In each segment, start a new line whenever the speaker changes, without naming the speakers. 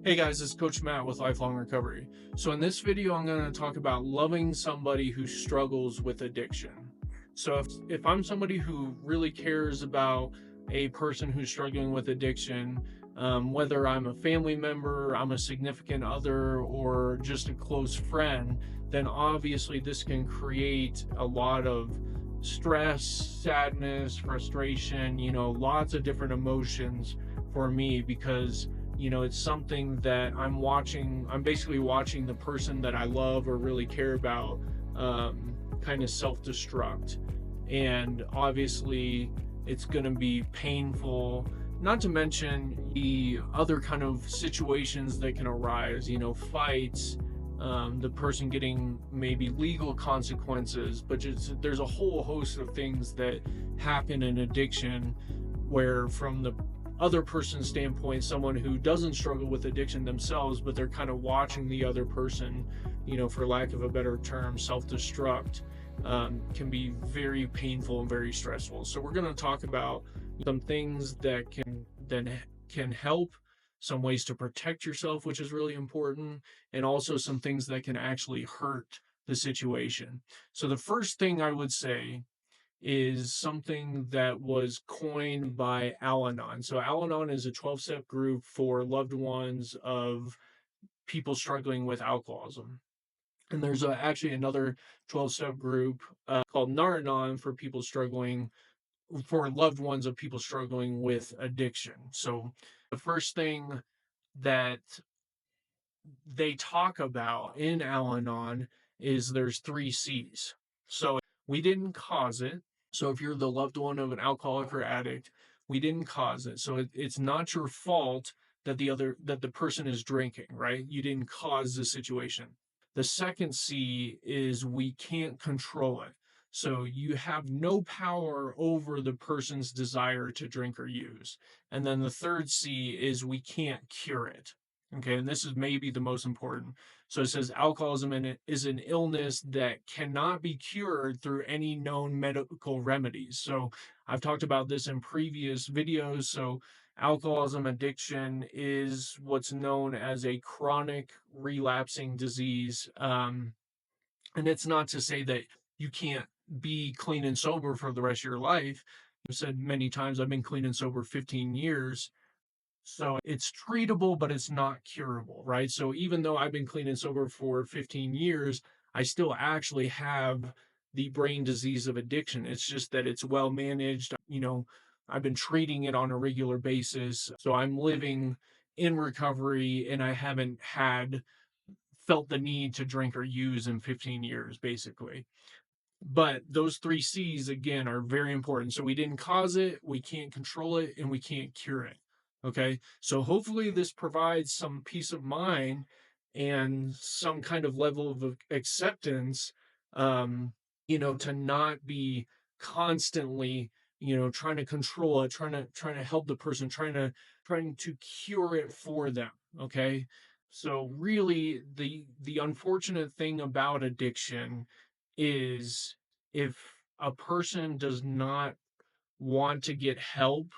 Hey guys, it's Coach Matt with Lifelong Recovery. So in this video, I'm going to talk about loving somebody who struggles with addiction. So if I'm somebody who really cares about a person who's struggling with addiction, whether I'm a family member, I'm a significant other, or just a close friend, then obviously this can create a lot of stress, sadness, frustration, lots of different emotions for me because it's something that I'm basically watching the person that I love or really care about kind of self-destruct. And obviously, it's going to be painful, not to mention the other kind of situations that can arise, fights, the person getting maybe legal consequences, but there's a whole host of things that happen in addiction where, from the other person's standpoint, someone who doesn't struggle with addiction themselves, but they're kind of watching the other person, for lack of a better term, self-destruct, can be very painful and very stressful. So we're going to talk about some things that can help, some ways to protect yourself, which is really important, and also some things that can actually hurt the situation. So the first thing I would say is something that was coined by Al Anon. So Al Anon is a 12-step group for loved ones of people struggling with alcoholism. And there's actually another 12-step group called Nar-Anon for loved ones of people struggling with addiction. So the first thing that they talk about in Al Anon is there's three C's. So we didn't cause it. So if you're the loved one of an alcoholic or addict, we didn't cause it. So it's not your fault that the person is drinking, right? You didn't cause the situation. The second C is we can't control it. So you have no power over the person's desire to drink or use. And then the third C is we can't cure it. Okay, and this is maybe the most important. So it says alcoholism is an illness that cannot be cured through any known medical remedies. So I've talked about this in previous videos. So alcoholism addiction is what's known as a chronic relapsing disease. And it's not to say that you can't be clean and sober for the rest of your life. I've said many times I've been clean and sober 15 years. So it's treatable, but it's not curable, right? So even though I've been clean and sober for 15 years, I still actually have the brain disease of addiction. It's just that it's well managed. I've been treating it on a regular basis. So I'm living in recovery and I haven't felt the need to drink or use in 15 years, basically. But those three C's, again, are very important. So we didn't cause it, we can't control it, and we can't cure it. Okay. So hopefully this provides some peace of mind and some kind of level of acceptance, to not be constantly, trying to control it, trying to help the person, trying to cure it for them. Okay. So really the unfortunate thing about addiction is if a person does not want to get help,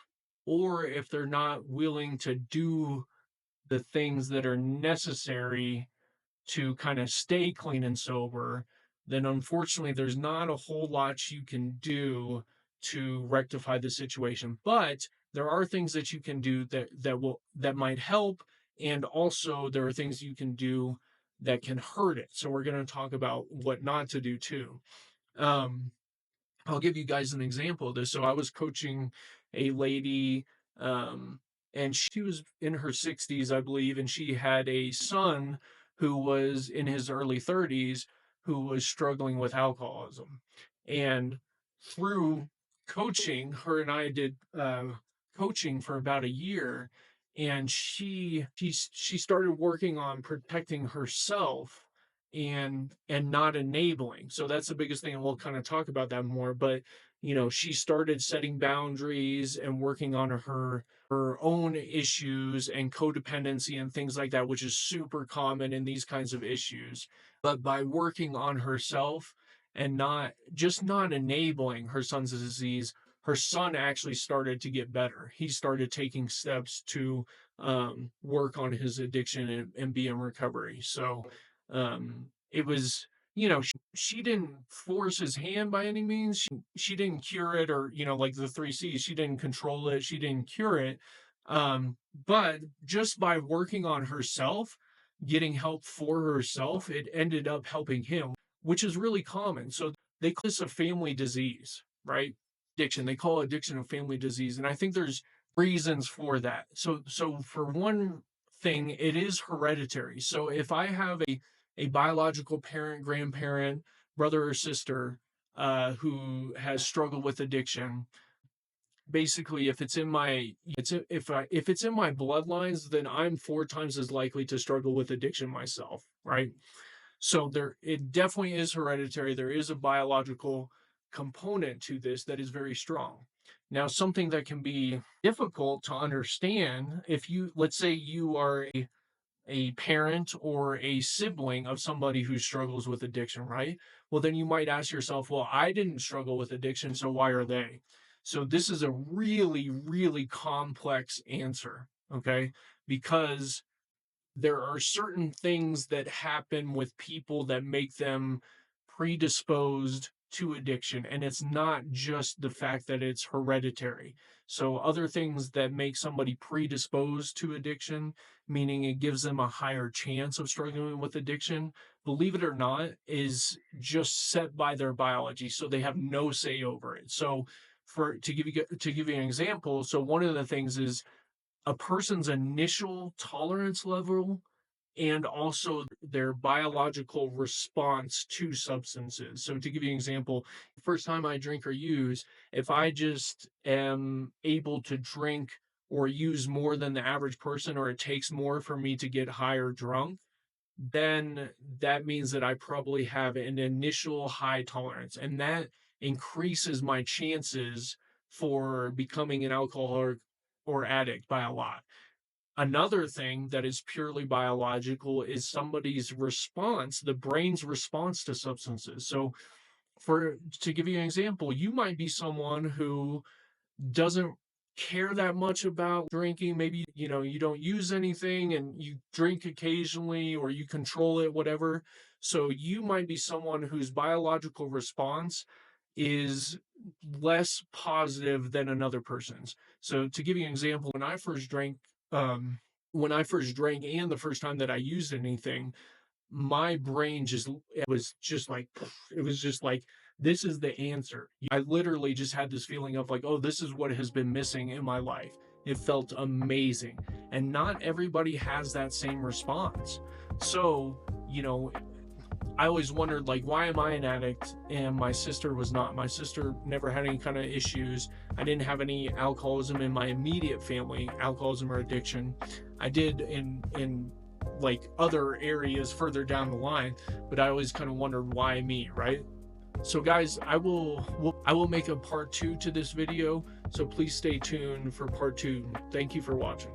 or if they're not willing to do the things that are necessary to kind of stay clean and sober, then unfortunately there's not a whole lot you can do to rectify the situation. But there are things that you can do that might help, and also there are things you can do that can hurt it. So we're going to talk about what not to do too. Um, I'll give you guys an example of this. So I was coaching a lady, and she was in her 60s, I believe, and she had a son who was in his early 30s who was struggling with alcoholism. And through coaching, her and I did coaching for about a year, and she started working on protecting herself and not enabling. So that's the biggest thing, and we'll kind of talk about that more. But she started setting boundaries and working on her own issues and codependency and things like that, which is super common in these kinds of issues. But by working on herself and not enabling her son's disease, her son actually started to get better. He started taking steps to work on his addiction and be in recovery. So it was, she didn't force his hand by any means. She didn't cure it, or, like the three C's, she didn't control it, she didn't cure it. But just by working on herself, getting help for herself, it ended up helping him, which is really common. So they call this a family disease, right? Addiction. They call addiction a family disease. And I think there's reasons for that. So for one thing, it is hereditary. So if I have a biological parent, grandparent, brother or sister who has struggled with addiction, basically if it's in my if it's in my bloodlines, then I'm 4 times as likely to struggle with addiction myself, right? So there, it definitely is hereditary. There is a biological component to this that is very strong. Now, something that can be difficult to understand, if you, let's say you are a parent or a sibling of somebody who struggles with addiction, right? Well, then you might ask yourself, well, I didn't struggle with addiction, so why are they? So this is a really, really complex answer, okay? Because there are certain things that happen with people that make them predisposed to addiction. And it's not just the fact that it's hereditary. So, other things that make somebody predisposed to addiction, meaning it gives them a higher chance of struggling with addiction, believe it or not, is just set by their biology. So, they have no say over it. So, to give you an example, so one of the things is a person's initial tolerance level and also their biological response to substances. So, to give you an example, first time I drink or use, if I just am able to drink or use more than the average person, or it takes more for me to get high or drunk, then that means that I probably have an initial high tolerance, and that increases my chances for becoming an alcoholic or addict by a lot. Another thing that is purely biological is somebody's response, the brain's response to substances. So, for to give you an example, you might be someone who doesn't care that much about drinking. Maybe, you don't use anything and you drink occasionally, or you control it, whatever. So you might be someone whose biological response is less positive than another person's. So, to give you an example, um when I first drank and the first time that I used anything, my brain just, it was just like, it was just like, this is the answer. I literally just had this feeling of like, oh, this is what has been missing in my life. It felt amazing. And not everybody has that same response. So, you know, I always wondered, like, why am I an addict and my sister was not? My sister never had any kind of issues. I didn't have any alcoholism in my immediate family, alcoholism or addiction. I did in like other areas further down the line, but I always kind of wondered, why me, right? So guys, I will make a part 2 to this video, so please stay tuned for part 2. Thank you for watching.